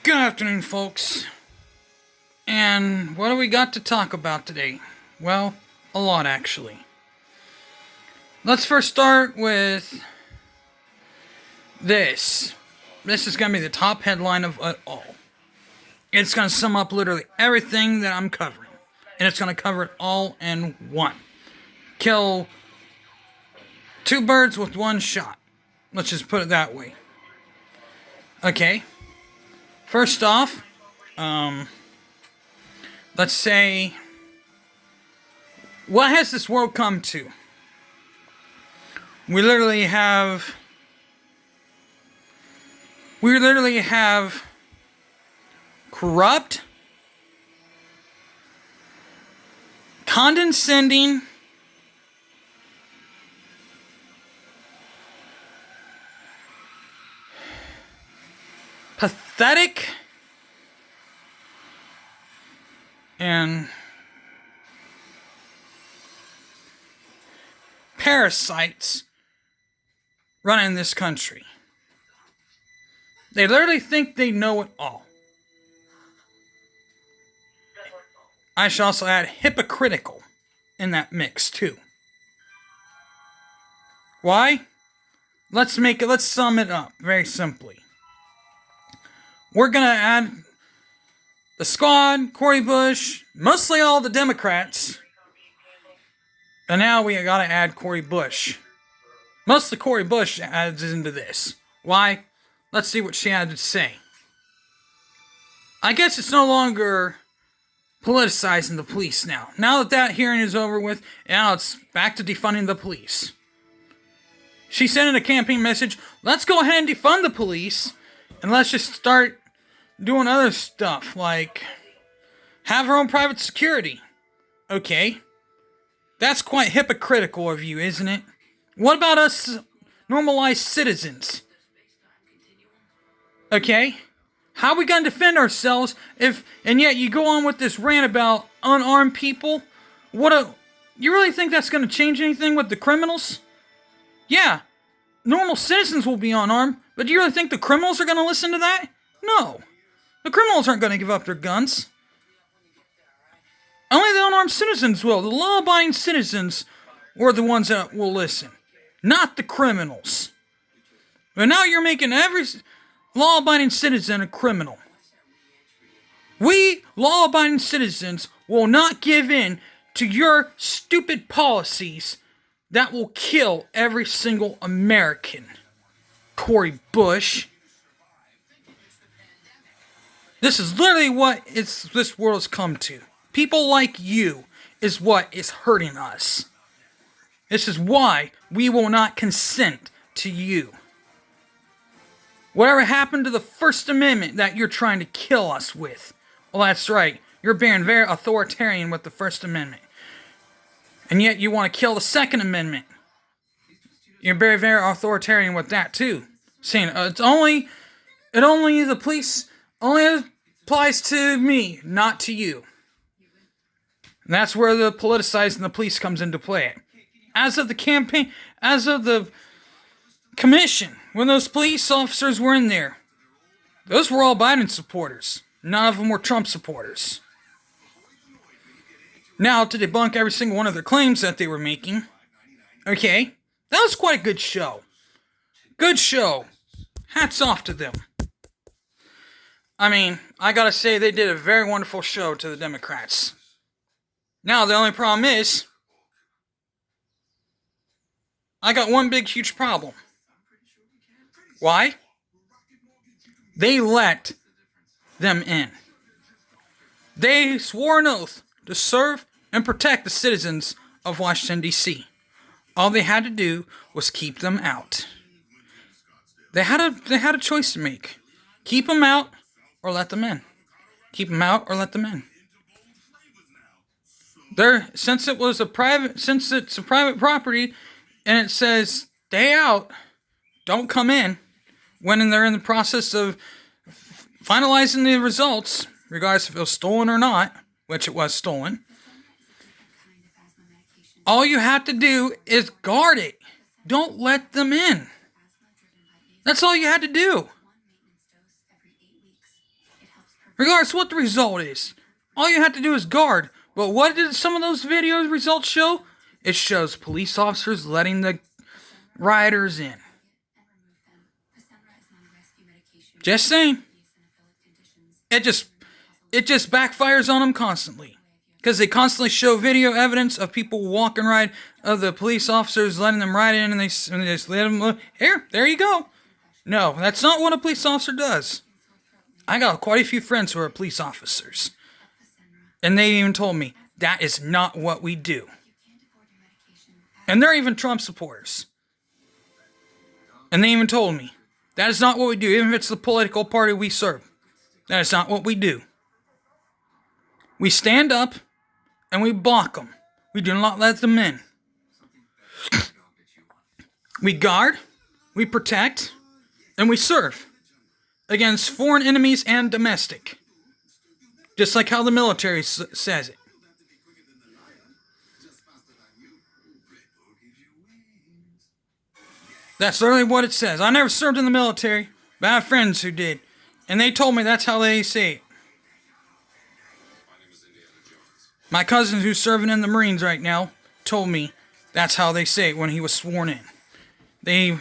Good afternoon, folks. And what do we got to talk about today? Well, a lot actually. Let's first start with this. This is going to be the top headline of it all. It's going to sum up literally everything that I'm covering. And it's going to cover it all in one. Kill two birds with one shot. Let's just put it that way. Okay. First off, let's say, what has this world come to? We literally have corrupt, condescending, pathetic, and parasites running this country. They literally think they know it all. I should also add hypocritical in that mix too. Why? Let's sum it up very simply. We're gonna add the squad, Cori Bush, mostly all the Democrats. And now we gotta add Cori Bush. Mostly Cori Bush adds into this. Why? Let's see what she had to say. I guess it's no longer politicizing the police now. Now that hearing is over with, now it's back to defunding the police. She sent in a campaign message, let's go ahead and defund the police, and let's just start doing other stuff, like have her own private security. Okay. That's quite hypocritical of you, isn't it? What about us normalized citizens? Okay? How are we going to defend ourselves and yet you go on with this rant about unarmed people? You really think that's going to change anything with the criminals? Yeah. Normal citizens will be unarmed, but do you really think the criminals are going to listen to that? No. The criminals aren't going to give up their guns. Only the unarmed citizens will. The law-abiding citizens are the ones that will listen. Not the criminals. But now you're making every law-abiding citizen a criminal. We, law-abiding citizens, will not give in to your stupid policies that will kill every single American. Cori Bush. This is literally what this world has come to. People like you is what is hurting us. This is why we will not consent to you. Whatever happened to the First Amendment that you're trying to kill us with? Well, that's right. You're being very authoritarian with the First Amendment. And yet you want to kill the Second Amendment. You're very, very authoritarian with that too. Saying the police only applies to me, not to you. And that's where the politicizing the police comes into play. As of the campaign, as of the commission, when those police officers were in there, those were all Biden supporters. None of them were Trump supporters. Now, to debunk every single one of their claims that they were making, okay, that was quite a good show. Good show. Hats off to them. I mean, I gotta say, they did a very wonderful show to the Democrats. Now, the only problem is, I got one big, huge problem. Why? They let them in. They swore an oath to serve and protect the citizens of Washington, D.C. All they had to do was keep them out. They had a choice to make. Keep them out or let them in. Keep them out or let them in. Since it's a private property and it says stay out, don't come in, when they're in the process of finalizing the results, regardless if it was stolen or not, which it was stolen, all you have to do is guard it. Don't let them in. That's all you had to do. Regardless of what the result is, all you have to do is guard. But what did some of those video results show? It shows police officers letting the rioters in. Just saying. It just backfires on them constantly. Because they constantly show video evidence of people walking right, of the police officers letting them right in, and they just let them, there you go. No, that's not what a police officer does. I got quite a few friends who are police officers. And they even told me, that is not what we do. And they're even Trump supporters. And they even told me, that is not what we do, even if it's the political party we serve. That is not what we do. We stand up and we block them. We do not let them in. We guard, we protect, and we serve against foreign enemies and domestic. Just like how the military says it. That's literally what it says. I never served in the military, but I have friends who did. And they told me that's how they say it. My cousin who's serving in the Marines right now told me that's how they say it when he was sworn in. They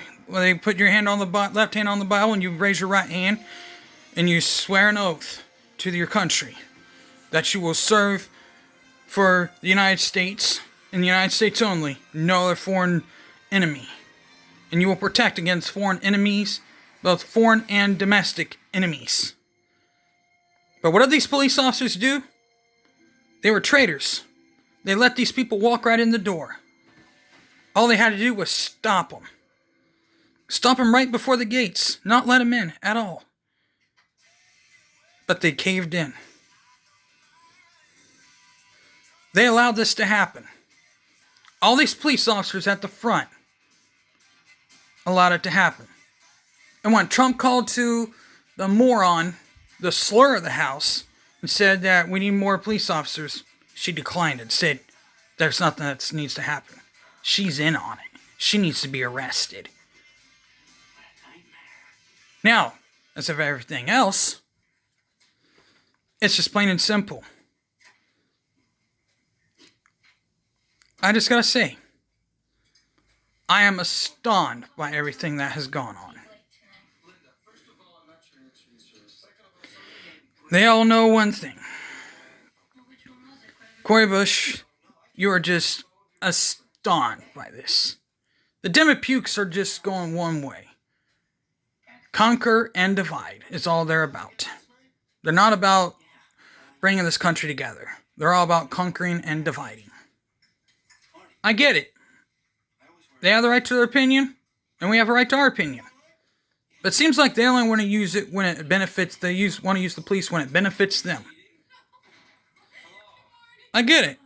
put your hand on the left hand on the Bible and you raise your right hand and you swear an oath to your country that you will serve for the United States and the United States only, no other foreign enemy. And you will protect against foreign enemies, both foreign and domestic enemies. But what did these police officers do? They were traitors. They let these people walk right in the door. All they had to do was stop them. Stop them right before the gates. Not let them in at all. But they caved in. They allowed this to happen. All these police officers at the front allowed it to happen. And when Trump called to the moron, the slur of the House, and said that we need more police officers, she declined and said there's nothing that needs to happen. She's in on it. She needs to be arrested. Now, as of everything else, it's just plain and simple. I just gotta say, I am astonished by everything that has gone on. They all know one thing. Cori Bush, you are just astonished by this. The Demopukes are just going one way. Conquer and divide is all they're about. They're not about bringing this country together. They're all about conquering and dividing. I get it. They have the right to their opinion, and we have a right to our opinion. But it seems like they only want to use it when it benefits. Want to use the police when it benefits them. I get it.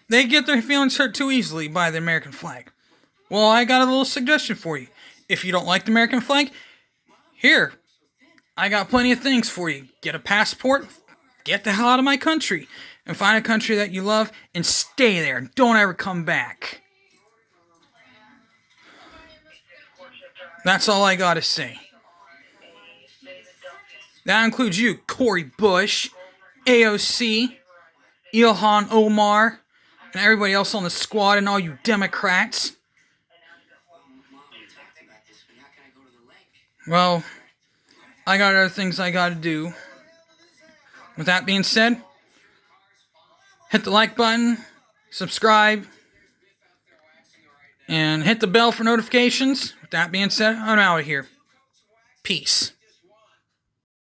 They get their feelings hurt too easily by the American flag. Well, I got a little suggestion for you. If you don't like the American flag, here, I got plenty of things for you. Get a passport, get the hell out of my country, and find a country that you love, and stay there. Don't ever come back. That's all I gotta say. That includes you, Cori Bush, AOC, Ilhan Omar, and everybody else on the squad, and all you Democrats. Well, I got other things I gotta do. With that being said, hit the like button, subscribe, and hit the bell for notifications. With that being said, I'm out of here. Peace.